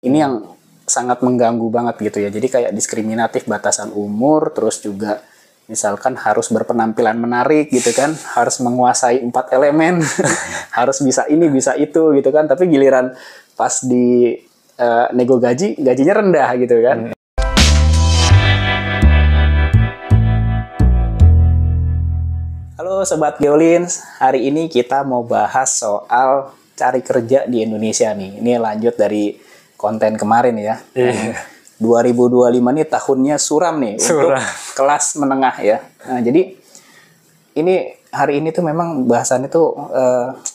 Ini yang sangat mengganggu banget gitu ya. Jadi kayak diskriminatif batasan umur, terus juga misalkan harus berpenampilan menarik gitu kan, harus menguasai 4 elemen, harus bisa ini, bisa itu gitu kan. Tapi giliran pas di nego gajinya rendah gitu kan. Halo Sobat Geolins, hari ini kita mau bahas soal cari kerja di Indonesia nih. Ini lanjut dari konten kemarin ya. 2025 nih tahunnya suram nih untuk kelas menengah ya. Nah, jadi ini hari ini tuh memang bahasannya tuh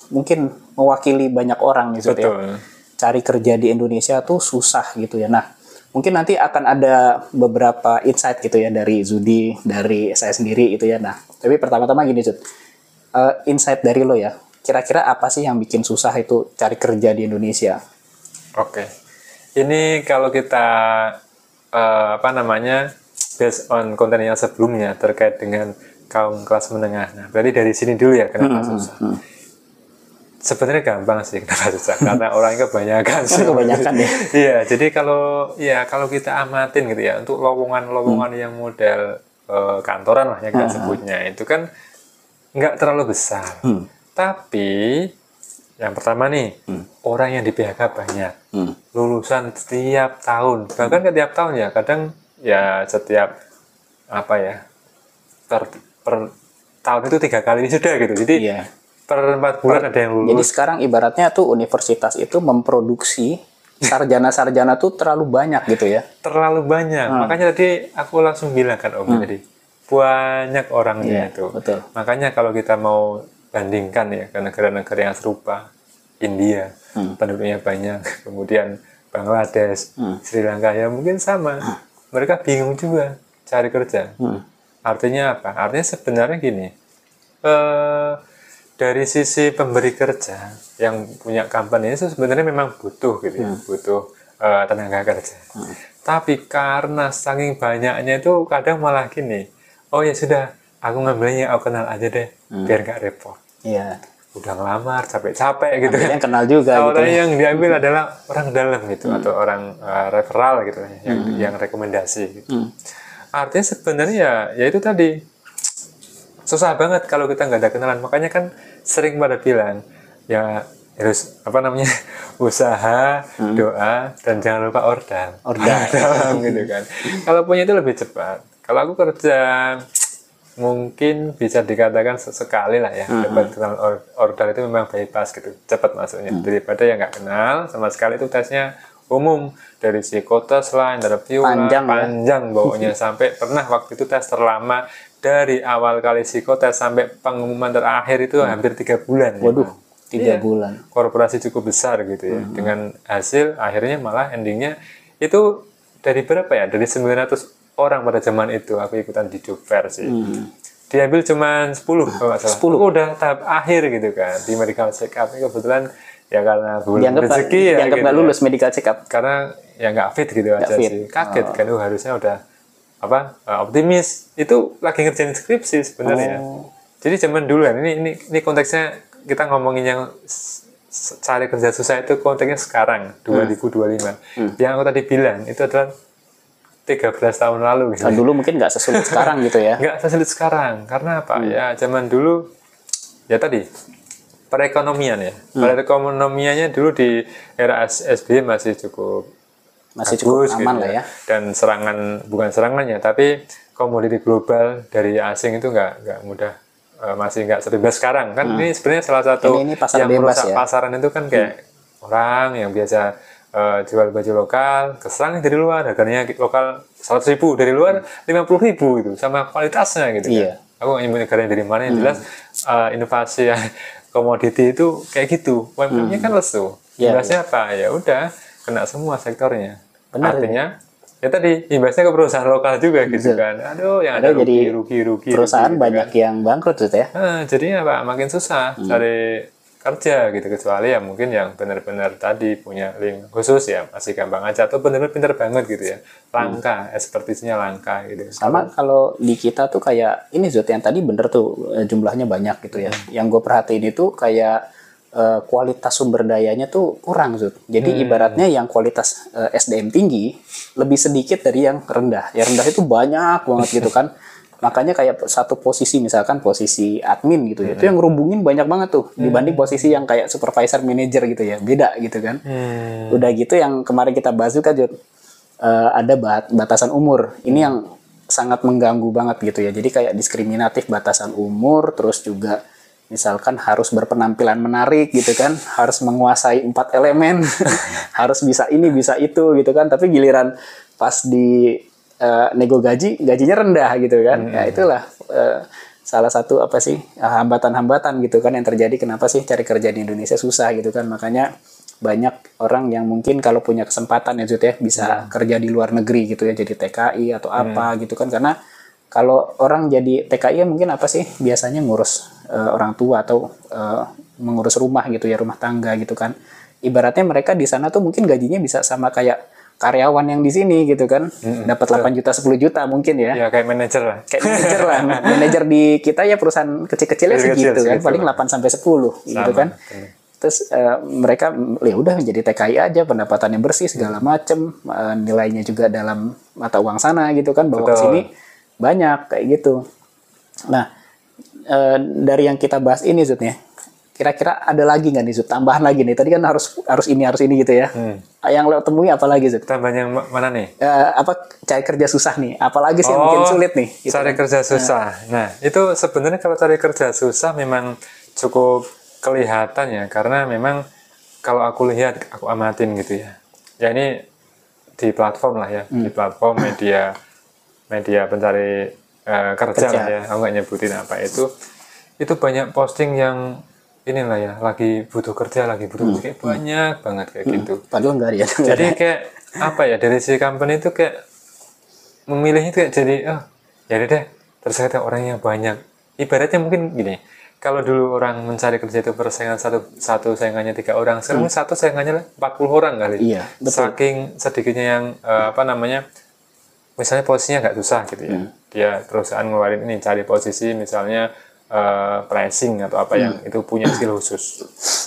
mungkin mewakili banyak orang gitu ya. Cari kerja di Indonesia tuh susah gitu ya. Nah, mungkin nanti akan ada beberapa insight gitu ya dari Zudi, dari saya sendiri itu ya. Nah, tapi pertama-tama gini Zud, insight dari lo ya. Kira-kira apa sih yang bikin susah itu cari kerja di Indonesia? Oke. Ini kalau kita based on konten yang sebelumnya terkait dengan kaum kelas menengah. Nah, berarti dari sini dulu ya kenapa susah. Sebenarnya gampang sih kenapa susah karena orangnya kebanyakan. Kebanyakan ya. Iya, jadi kalau kita amatin gitu ya untuk lowongan yang model kantoran lah yang kita sebutnya itu kan nggak terlalu besar. Tapi yang pertama nih, orang yang di PHK banyak. Lulusan setiap tahun. Bahkan setiap tahun ya, kadang ya setiap per tahun itu 3 kali sudah gitu. Jadi per 4 bulan ada yang lulus. Jadi sekarang ibaratnya tuh universitas itu memproduksi sarjana-sarjana tuh terlalu banyak gitu ya. Terlalu banyak. Makanya tadi aku langsung bilang kan tadi, banyak orangnya itu. Betul. Makanya kalau kita mau bandingkan ya ke negara-negara yang serupa, India penduduknya banyak, kemudian Bangladesh, Sri Lanka ya mungkin sama, mereka bingung juga cari kerja. Artinya apa? Artinya sebenarnya gini, dari sisi pemberi kerja yang punya company itu sebenarnya memang butuh gitu ya, butuh tenaga kerja. Tapi karena saking banyaknya itu kadang malah gini, oh ya sudah, aku ngambilnya aku kenal aja deh, biar nggak repot. Iya. Udah ngelamar capek-capek gitu kan. Yang kenal juga orang gitu. Yang diambil adalah orang dalam gitu atau orang referral gitu yang rekomendasi gitu. Artinya sebenarnya ya itu tadi susah banget kalau kita nggak ada kenalan. Makanya kan sering pada bilang ya harus usaha, doa dan jangan lupa ordal dalam gitu kan. Kalau punya itu lebih cepat. Kalau aku kerja mungkin bisa dikatakan sesekali lah ya dapat kenal ordal itu memang bypass gitu, cepat masuknya daripada yang nggak kenal sama sekali. Itu tesnya umum dari psikotes lah, interview panjang baunya sampai pernah waktu itu tes terlama dari awal kali psikotes sampai pengumuman terakhir itu hampir 3 bulan. Waduh, 3 bulan. Korporasi cukup besar gitu ya. Dengan hasil akhirnya malah endingnya itu dari berapa ya? Dari 900 orang pada zaman itu aku ikutan di job fair sih. Diambil cuma 10 kalau nggak salah. 10. Aku udah tahap akhir gitu kan di medical check up. Kebetulan ya karena bulan rezeki ya. Dianggap nggak lulus medical check up. Karena ya nggak fit gitu aja sih. Kaget kan, harusnya udah optimis. Itu lagi ngerjain skripsi sebenarnya. Jadi zaman dulu kan ini konteksnya kita ngomongin yang cari kerja susah itu konteksnya sekarang 2025. Yang aku tadi bilang itu adalah 13 tahun lalu gitu. Nah, dulu mungkin nggak sesulit sekarang gitu ya. Nggak sesulit sekarang. Karena apa? Ya zaman dulu ya tadi perekonomian ya. Perekonomiannya dulu di era SBY masih cukup bagus, aman gitu lah ya. Dan bukan serangannya, tapi komoditi global dari asing itu nggak mudah, masih nggak sebebas sekarang kan. Ini sebenarnya salah satu ini pasar yang bebas merusak ya. pasaran itu kan kayak orang yang biasa jual baju lokal, keserang dari luar, harganya lokal 100.000, dari luar 50.000 gitu, sama kualitasnya gitu kan. Aku nggak nyebut negaranya dari mana, yang jelas inovasi komoditi itu kayak gitu. UMKM-nya kan lesu. Imbasnya apa? Ya udah kena semua sektornya. Benar, artinya ya tadi imbasnya ke perusahaan lokal juga gitu kan. Aduh, yang ada rugi perusahaan banyak gitu yang bangkrut gitu ya. Jadinya apa? Makin susah cari kerja gitu, kecuali ya mungkin yang benar-benar tadi punya link khusus ya masih gampang aja, atau benar-benar pintar banget gitu ya, langka, ekspertisnya langka gitu. Sama kalau di kita tuh kayak ini Zut yang tadi bener tuh jumlahnya banyak gitu ya. Yang gue perhatiin itu kayak kualitas sumber dayanya tuh kurang, Zud. Jadi ibaratnya yang kualitas SDM tinggi lebih sedikit dari yang rendah. Yang rendah itu banyak banget gitu kan. Makanya kayak satu posisi, misalkan posisi admin gitu ya, itu yang ngerubungin banyak banget tuh dibanding posisi yang kayak supervisor manager gitu ya, beda gitu kan. Udah gitu yang kemarin kita bahas juga, Jod, ada batasan umur. Ini yang sangat mengganggu banget gitu ya. Jadi kayak diskriminatif batasan umur, terus juga misalkan harus berpenampilan menarik gitu kan, harus menguasai 4 elemen, harus bisa ini bisa itu gitu kan. Tapi giliran pas di nego gajinya rendah gitu kan. Ya itulah salah satu apa sih hambatan-hambatan gitu kan yang terjadi, kenapa sih cari kerja di Indonesia susah gitu kan. Makanya banyak orang yang mungkin kalau punya kesempatan ya Jut ya bisa kerja di luar negeri gitu ya, jadi TKI atau apa gitu kan. Karena kalau orang jadi TKI ya mungkin apa sih biasanya ngurus orang tua atau mengurus rumah gitu ya, rumah tangga gitu kan. Ibaratnya mereka di sana tuh mungkin gajinya bisa sama kayak karyawan yang di sini gitu kan, dapat 8 juta 10 juta mungkin ya. Ya kayak manajer lah. Kayak manajer lah. Manajer di kita ya perusahaan kecil-kecilnya segitu kan, paling 8 sampai 10 gitu kan. Terus mereka ya udah jadi TKI aja, pendapatannya bersih segala macem, nilainya juga dalam mata uang sana gitu kan, bawa ke sini banyak kayak gitu. Nah, dari yang kita bahas ini Zutnya, kira-kira ada lagi nggak nih Zut? Tambahan lagi nih. Tadi kan harus ini gitu ya. Yang lo temui apa lagi Zut? Tambahan yang mana nih? Apa cari kerja susah nih? Apalagi sih yang mungkin sulit nih? Gitu cari kerja susah. Nah, itu sebenarnya kalau cari kerja susah memang cukup kelihatan ya. Karena memang kalau aku lihat, aku amatin gitu ya. Ya ini di platform lah ya. Di platform media pencari kerja lah ya. Aku nggak nyebutin apa itu. Itu banyak posting yang inilah ya, lagi butuh kerja, kayak banyak banget kayak gitu. Padahal enggak ya. Jadi kayak apa ya, dari si company itu kayak memilihnya kayak jadi ya deh ternyata orang yang banyak. Ibaratnya mungkin gini, kalau dulu orang mencari kerja itu persaingan satu saingannya 3 orang, sekarang satu saingannya 40 orang kali. Iya, betul. Saking sedikitnya yang misalnya posisinya nggak susah gitu ya. Dia perusahaan ngeluarin ini, cari posisi misalnya pricing atau apa yang itu punya skill khusus.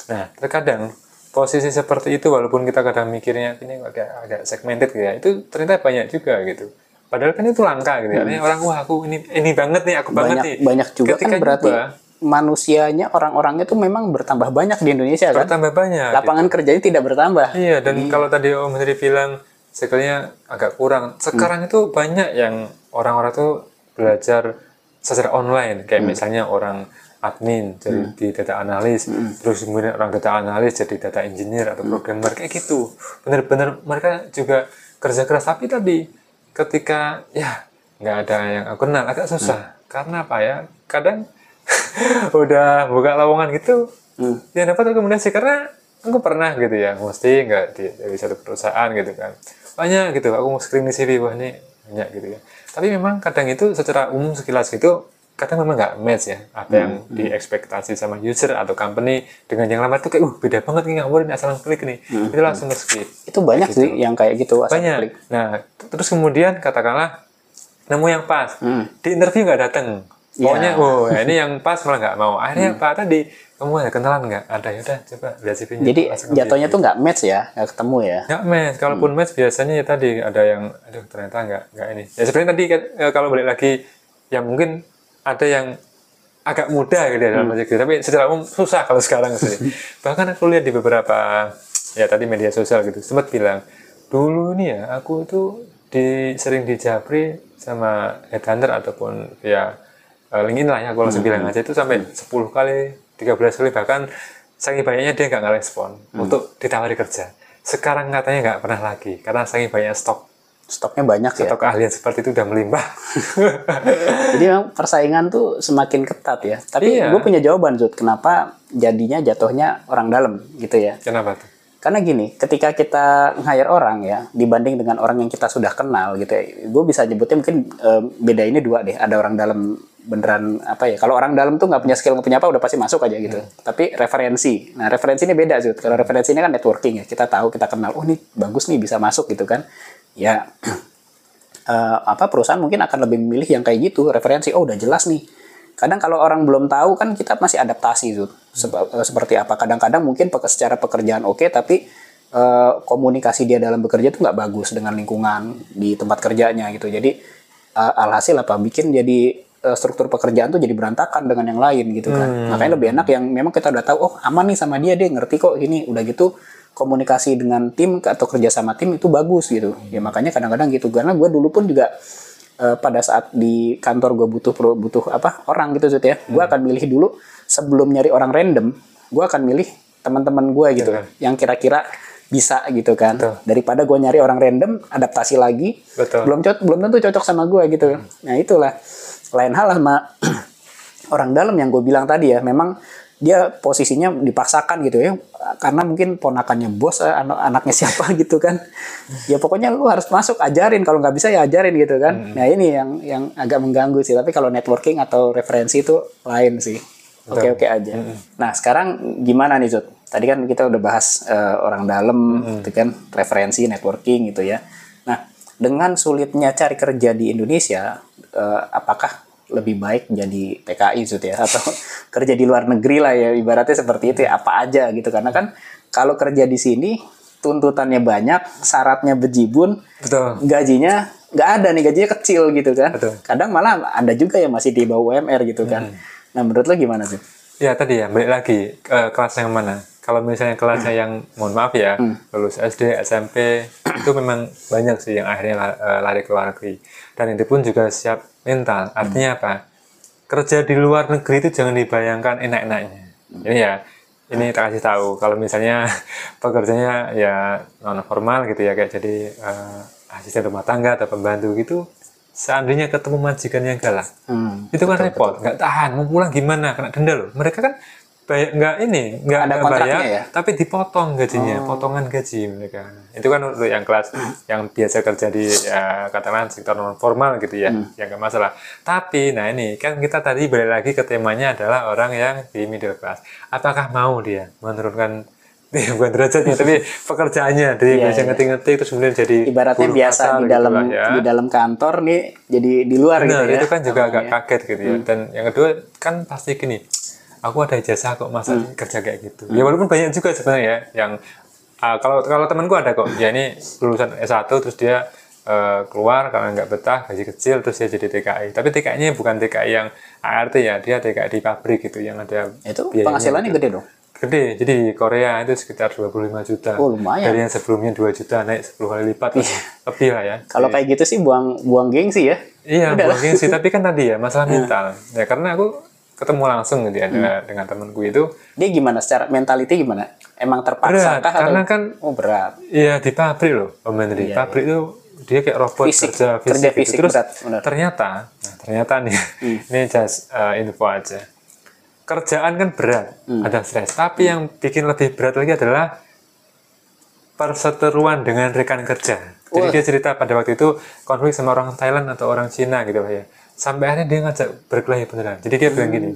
Nah, terkadang posisi seperti itu walaupun kita kadang mikirnya ini agak segmented gitu ya, itu ternyata banyak juga gitu. Padahal kan itu langka gitu ya. Orang wah aku ini banget nih, aku banget nih. Banyak juga kan berarti manusianya, orang-orangnya tuh memang bertambah banyak di Indonesia kan. Bertambah banyak. Lapangan kerjanya tidak bertambah. Iya, dan kalau tadi Om Menteri bilang skill-nya agak kurang. Sekarang itu banyak yang orang-orang tuh belajar secara online, kayak misalnya orang admin jadi di data analis, terus kemudian orang data analis jadi data engineer atau programmer kayak gitu. Bener-bener mereka juga kerja keras, tapi tadi ketika ya nggak ada yang aku kenal agak susah. Karena apa ya? Kadang udah buka lowongan gitu, dia dapat rekomendasi karena aku pernah gitu ya, mesti nggak dari satu perusahaan gitu kan. Banyak gitu, aku screening CV wah ini banyak gitu ya. Tapi memang kadang itu secara umum sekilas gitu kadang memang nggak match ya apa yang diekspektasi sama user atau company dengan yang lama tuh kayak beda banget nih, nggak boleh asal klik nih itu langsung skip. Itu banyak gitu. sih yang kayak gitu asal banyak. klik. Nah terus kemudian katakanlah nemu yang pas di interview nggak datang, pokoknya ya ini yang pas malah nggak mau. Akhirnya apa tadi kamu ada kenalan nggak? Ada, ya udah coba lihat CV-nya. Jadi jatuhnya tuh nggak match ya, nggak ketemu ya? Nggak match. Kalaupun match biasanya ya tadi ada yang, aduh ternyata nggak ini. Ya sebenarnya tadi kalau balik lagi, ya mungkin ada yang agak mudah gitu ya dalam project gitu. Tapi secara umum susah kalau sekarang sih. Bahkan aku lihat di beberapa, ya tadi media sosial gitu, sempat bilang, dulu nih ya aku itu sering dijapri sama headhunter ataupun ya LinkedIn lah ya, aku langsung bilang aja itu sampai 10 kali, 13 kali, bahkan saking banyaknya dia nggak ngerespon untuk ditawari kerja. Sekarang katanya nggak pernah lagi, karena saking banyak stoknya banyak ya. Stok keahlian seperti itu udah melimpah. Jadi memang persaingan tuh semakin ketat ya. Tapi gue punya jawaban Zut, kenapa jadinya jatuhnya orang dalam gitu ya. Kenapa tuh? Karena gini, ketika kita nge-hire orang ya, dibanding dengan orang yang kita sudah kenal gitu ya, gue bisa nyebutnya mungkin beda ini dua deh. Ada orang dalam beneran apa ya, kalau orang dalam tuh nggak punya skill, nggak punya apa, udah pasti masuk aja gitu. Tapi referensi, nah referensi ini beda Zut. Kalau referensi ini kan networking ya, kita tahu, kita kenal, oh ini bagus nih bisa masuk gitu kan. Ya perusahaan mungkin akan lebih memilih yang kayak gitu, referensi, oh udah jelas nih kadang kalau orang belum tahu kan kita masih adaptasi tuh seperti apa. Kadang-kadang mungkin secara pekerjaan oke, tapi komunikasi dia dalam bekerja tuh nggak bagus dengan lingkungan di tempat kerjanya gitu. Jadi alhasil apa, bikin jadi struktur pekerjaan tuh jadi berantakan dengan yang lain gitu kan. Makanya lebih enak yang memang kita udah tahu, oh aman nih sama dia ngerti kok ini, udah gitu komunikasi dengan tim atau kerja sama tim itu bagus gitu. Ya makanya kadang-kadang gitu, karena gue dulu pun juga pada saat di kantor gue butuh orang gitu ya, gue akan milih dulu sebelum nyari orang random, gue akan milih teman-teman gue gitu, yang kira-kira bisa gitu kan. Daripada gue nyari orang random, adaptasi lagi, belum tentu cocok sama gue gitu. Nah itulah lain hal sama orang dalam yang gue bilang tadi ya, memang dia posisinya dipaksakan gitu ya, karena mungkin ponakannya bos, anaknya siapa gitu kan. Ya pokoknya lu harus masuk, ajarin, kalau nggak bisa ya ajarin gitu kan. Nah ini yang agak mengganggu sih, tapi kalau networking atau referensi itu lain sih. Oke aja. Nah sekarang gimana nih Zut? Tadi kan kita udah bahas orang dalam gitu kan, referensi, networking gitu ya. Nah dengan sulitnya cari kerja di Indonesia, apakah lebih baik jadi TKI Zut ya, atau kerja di luar negeri lah ya, ibaratnya seperti itu ya, apa aja gitu. Karena kan kalau kerja di sini tuntutannya banyak, syaratnya bejibun, gajinya nggak ada nih, gajinya kecil gitu kan. Kadang malah ada juga yang masih di bawah UMR gitu kan. Nah menurut lo gimana sih? Ya tadi ya, balik lagi kelas yang mana. Kalau misalnya kelasnya yang, mohon maaf ya, lulus SD, SMP, itu memang banyak sih yang akhirnya lari ke luar negeri. Dan itu pun juga siap mental. Artinya apa? Kerja di luar negeri itu jangan dibayangkan enak-enaknya. Ini ya, ini tak kasih tahu. Kalau misalnya pekerjaannya ya non formal gitu ya, kayak jadi asisten rumah tangga atau pembantu gitu, seandainya ketemu majikan yang galak, itu kan repot, nggak tahan, mau pulang gimana, kena denda loh. Mereka kan nggak ada kontraknya bayar, ya? tapi dipotong gajinya, potongan gaji mereka. Itu kan untuk yang kelas yang biasa kerja di katakanlah sektor non formal gitu ya, yang nggak masalah. Tapi nah ini kan kita tadi balik lagi ke temanya adalah orang yang di middle class. Apakah mau dia menurunkan bukan derajatnya tapi pekerjaannya dari biasa ngetik-ngetik terus kemudian jadi ibaratnya biasa di dalam gitu ya, di dalam kantor nih jadi di luar gitu ya. Itu kan juga agak kaget gitu ya. Dan yang kedua kan pasti gini, aku ada ijazah kok masa kerja kayak gitu. Ya walaupun banyak juga sebenarnya yang kalau temanku ada kok, ya ini lulusan S1 terus dia keluar karena nggak betah, gaji kecil, terus dia jadi TKI. Tapi TKI-nya bukan TKI yang ART ya, dia TKI di pabrik gitu yang ada itu penghasilannya gitu. Gede dong. Gede, jadi di Korea itu sekitar 25 juta. Oh lumayan. Dari yang sebelumnya 2 juta naik 10 kali lipat, lebih lah ya. Kalau kayak gitu sih buang gengsi ya. Iya, buang gengsi, tapi kan tadi ya masalah mental. Ya karena aku ketemu langsung gitu ya dengan temanku itu. Dia gimana secara mentality gimana? Emang terpaksa berat, karena kan berat. Iya, di pabrik loh, Om Menteri. Pabrik itu dia kayak robot kerja fisik gitu. Terus berat, ternyata nih, ini just info aja. Kerjaan kan berat, ada stres. Tapi yang bikin lebih berat lagi adalah perseteruan dengan rekan kerja. Jadi dia cerita pada waktu itu konflik sama orang Thailand atau orang Cina gitu ya. Sampai akhirnya dia ngajak berkelahi beneran. Jadi dia bilang gini,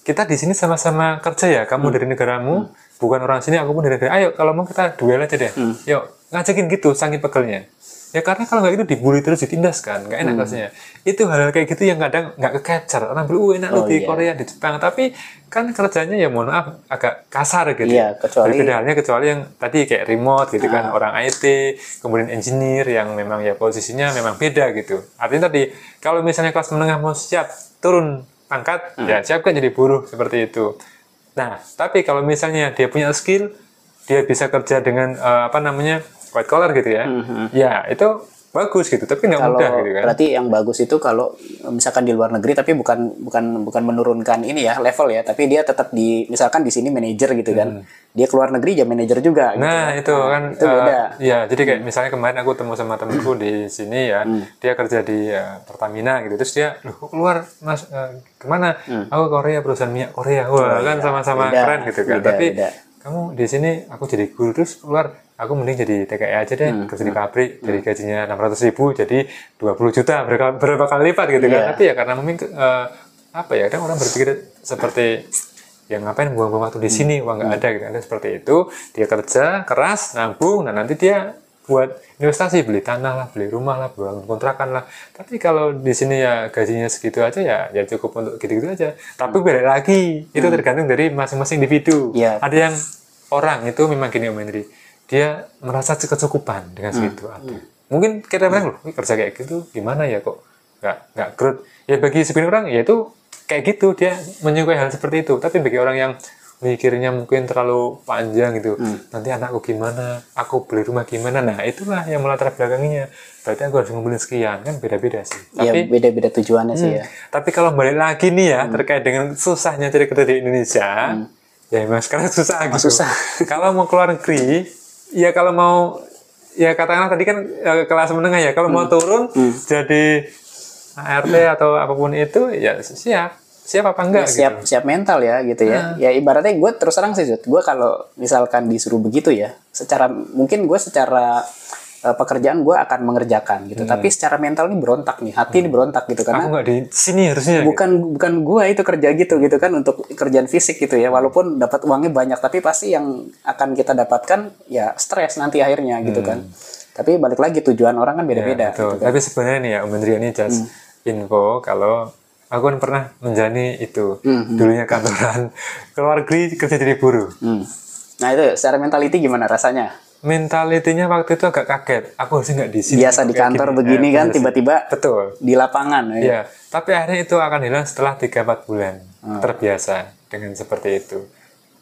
kita di sini sama-sama kerja ya. Kamu dari negaramu, bukan orang sini, aku pun dari negara. Ayo kalau mau kita duel aja deh. Yuk ngajakin gitu, saking pegelnya. Ya karena kalau nggak itu dibully terus ditindas kan, nggak enak rasanya. Itu hal-hal kayak gitu yang kadang nggak ke-capture. Orang bilang, enak di Korea, di Jepang. Tapi kan kerjanya ya mohon maaf agak kasar gitu. Iya, kecuali yang tadi kayak remote gitu kan, orang IT, kemudian engineer yang memang ya posisinya memang beda gitu. Artinya tadi kalau misalnya kelas menengah mau siap turun pangkat, ya siap kan jadi buruh seperti itu. Nah, tapi kalau misalnya dia punya skill, dia bisa kerja dengan white collar gitu ya, ya itu bagus gitu, tapi nggak mudah gitu kan. Berarti yang bagus itu kalau misalkan di luar negeri, tapi bukan menurunkan ini ya level ya, tapi dia tetap misalkan di sini manajer gitu kan, dia keluar negeri jadi manajer juga. Nah gitu. Itu kan itu beda. Ya jadi kayak misalnya kemarin aku temu sama temenku di sini ya, dia kerja di Pertamina gitu, terus dia, loh keluar mas kemana? Aku Korea, perusahaan minyak Korea, kan sama-sama keren gitu kan. Tapi kamu di sini aku jadi guru terus keluar. Aku mending jadi TKI aja deh, kerja di pabrik, dari gajinya 600.000 jadi 20 juta, berapa kali lipat gitu kan. Tapi ya karena mungkin kadang orang berpikir seperti ya ngapain buang-buang waktu di sini, uang nggak ada gitu. Ada seperti itu, dia kerja keras, nabung, nah nanti dia buat investasi, beli tanah lah, beli rumah lah, bangun kontrakan lah. Tapi kalau di sini ya gajinya segitu aja ya cukup untuk gitu-gitu aja. Tapi balik lagi, itu tergantung dari masing-masing individu. Iya. Ada yang orang itu memang gini Om Henry, dia merasa kecukupan dengan segitu ada. Mungkin kita bilang loh, kerja kayak gitu gimana ya kok nggak growth. Ya bagi sebagian orang ya itu kayak gitu, dia menyukai hal seperti itu. Tapi bagi orang yang mikirnya mungkin terlalu panjang gitu, nanti anakku gimana, aku beli rumah gimana, nah itulah yang melatar belakanginya. Berarti aku harus ngumpulin sekian, kan beda-beda sih. Iya, Tapi beda-beda tujuannya sih ya. tapi kalau balik lagi nih ya terkait dengan susahnya cari kerja di Indonesia, ya memang sekarang susah gitu. susah. Kalau mau keluar negeri, ya kalau mau ya katakanlah tadi kan kelas menengah ya, kalau mau turun jadi ART atau apapun itu ya siap apa enggak Ya, siap mental ya gitu ya. Ya ibaratnya gue terus terang sih, gue kalau misalkan disuruh begitu ya, mungkin gue secara pekerjaan gue akan mengerjakan gitu, tapi secara mental nih berontak nih, hati nih berontak gitu, karena aku nggak di sini harusnya bukan gue itu kerja gitu kan, untuk kerjaan fisik gitu ya, walaupun dapat uangnya banyak, tapi pasti yang akan kita dapatkan ya stres nanti akhirnya gitu kan. Tapi balik lagi tujuan orang kan beda-beda. Betul. Gitu kan. Tapi sebenarnya nih ya Om Hendri, ini just info kalau aku kan pernah menjalani itu dulunya kantoran, keluar negeri kerja jadi buruh. Nah itu secara mentality gimana rasanya? Mentalitinya waktu itu agak kaget. Aku harusnya nggak di sini. Biasa di kantor begini kan, tiba-tiba betul di lapangan. Ya. Tapi akhirnya itu akan hilang setelah 3-4 bulan. Terbiasa dengan seperti itu.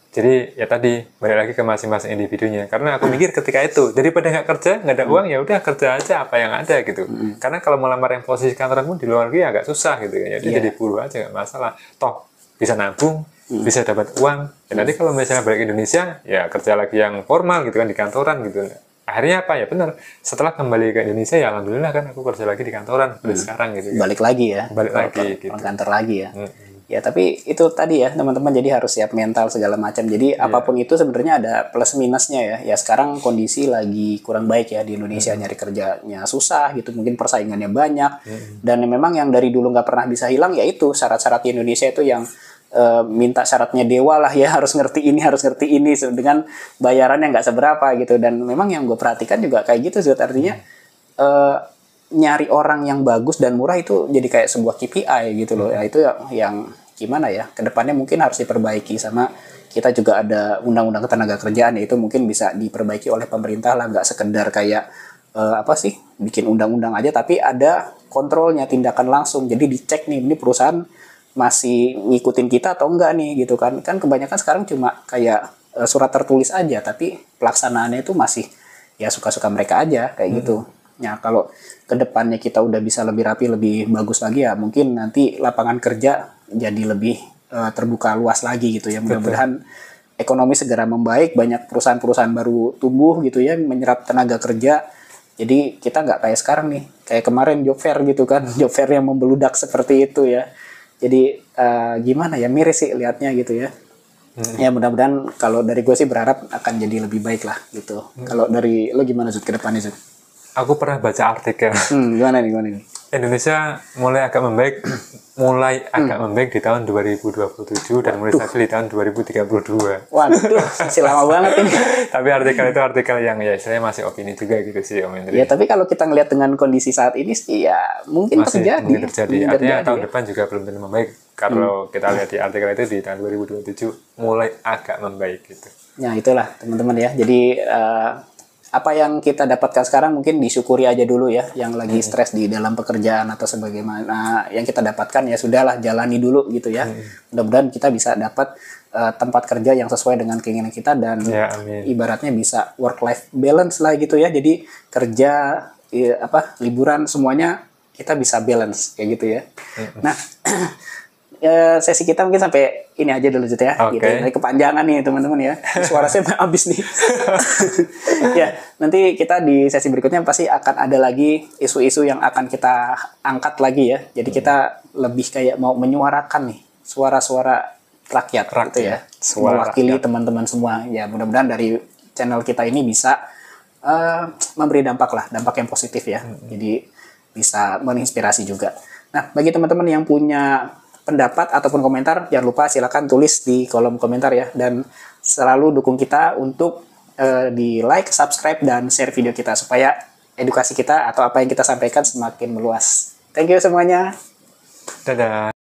Jadi ya tadi balik lagi ke masing-masing individunya. Karena aku mikir ketika itu daripada nggak kerja, nggak ada uang, ya udah kerja aja apa yang ada gitu. Karena kalau melamar yang posisi kantoran pun di luar negeri agak susah gitu kan. Jadi jadi buruh aja nggak masalah. Toh bisa nabung, bisa dapat uang. Dan nanti kalau misalnya balik ke Indonesia, ya kerja lagi yang formal gitu kan di kantoran gitu. Akhirnya apa ya benar. Setelah kembali ke Indonesia ya alhamdulillah kan aku kerja lagi di kantoran seperti sekarang gitu. Balik lagi ya. Balik lagi gitu. Kantor lagi ya. Ya tapi itu tadi ya teman-teman, jadi harus siap mental segala macam. Jadi apapun itu sebenarnya ada plus minusnya ya. Ya sekarang kondisi lagi kurang baik ya di Indonesia, nyari kerjanya susah gitu, mungkin persaingannya banyak. Dan memang yang dari dulu nggak pernah bisa hilang yaitu syarat-syarat di Indonesia itu yang minta syaratnya dewa lah ya, harus ngerti ini dengan bayaran yang nggak seberapa gitu. Dan memang yang gue perhatikan juga kayak gitu sih, artinya nyari orang yang bagus dan murah itu jadi kayak sebuah KPI gitu loh. Ya itu yang gimana ya, kedepannya mungkin harus diperbaiki. Sama kita juga ada undang-undang ketenaga kerjaan, itu mungkin bisa diperbaiki oleh pemerintah lah, nggak sekedar kayak bikin undang-undang aja, tapi ada kontrolnya, tindakan langsung. Jadi dicek nih, ini perusahaan masih ngikutin kita atau enggak nih gitu kan. Kan kebanyakan sekarang cuma kayak surat tertulis aja, tapi pelaksanaannya itu masih ya suka-suka mereka aja kayak gitu. Ya kalau kedepannya kita udah bisa lebih rapi, lebih bagus lagi ya, mungkin nanti lapangan kerja jadi lebih terbuka luas lagi gitu ya. Mudah-mudahan ekonomi segera membaik, banyak perusahaan-perusahaan baru tumbuh gitu ya, menyerap tenaga kerja. Jadi kita nggak kayak sekarang nih, kayak kemarin job fair gitu kan, job fair yang membeludak seperti itu ya. Jadi gimana ya, miris sih lihatnya gitu ya. Ya mudah-mudahan kalau dari gue sih berharap akan jadi lebih baik lah gitu. Kalau dari lo gimana Zud ke depannya Zud? Aku pernah baca artikel. Gimana nih? Indonesia mulai agak membaik di tahun 2027 dan mulai stabil di tahun 2032. Waduh, masih lama banget ini. Tapi artikel itu artikel yang ya istilahnya masih opini juga gitu sih Om Hendri. Ya tapi kalau kita ngelihat dengan kondisi saat ini sih ya mungkin terjadi. Artinya tahun depan juga belum tentu membaik. Kalau kita lihat di artikel itu di tahun 2027 mulai agak membaik gitu. Ya itulah teman-teman ya. Jadi apa yang kita dapatkan sekarang mungkin disyukuri aja dulu ya, yang lagi stres di dalam pekerjaan atau sebagaimana yang kita dapatkan ya sudahlah, jalani dulu gitu ya. Mudah-mudahan kita bisa dapat tempat kerja yang sesuai dengan keinginan kita dan ya, ibaratnya bisa work life balance lah gitu ya. Jadi kerja liburan semuanya kita bisa balance kayak gitu ya. Nah sesi kita mungkin sampai ini aja dulu Jut ya. Gitu. Dari kepanjangan nih teman-teman ya. Suara saya habis nih. Ya, nanti kita di sesi berikutnya pasti akan ada lagi isu-isu yang akan kita angkat lagi ya. Jadi kita lebih kayak mau menyuarakan nih suara-suara rakyat gitu ya. Mewakili teman-teman semua. Ya, mudah-mudahan dari channel kita ini bisa memberi dampak yang positif ya. Jadi bisa menginspirasi juga. Nah, bagi teman-teman yang punya pendapat ataupun komentar, jangan lupa silakan tulis di kolom komentar ya, dan selalu dukung kita untuk di like, subscribe, dan share video kita supaya edukasi kita atau apa yang kita sampaikan semakin meluas. Thank you semuanya. Dadah.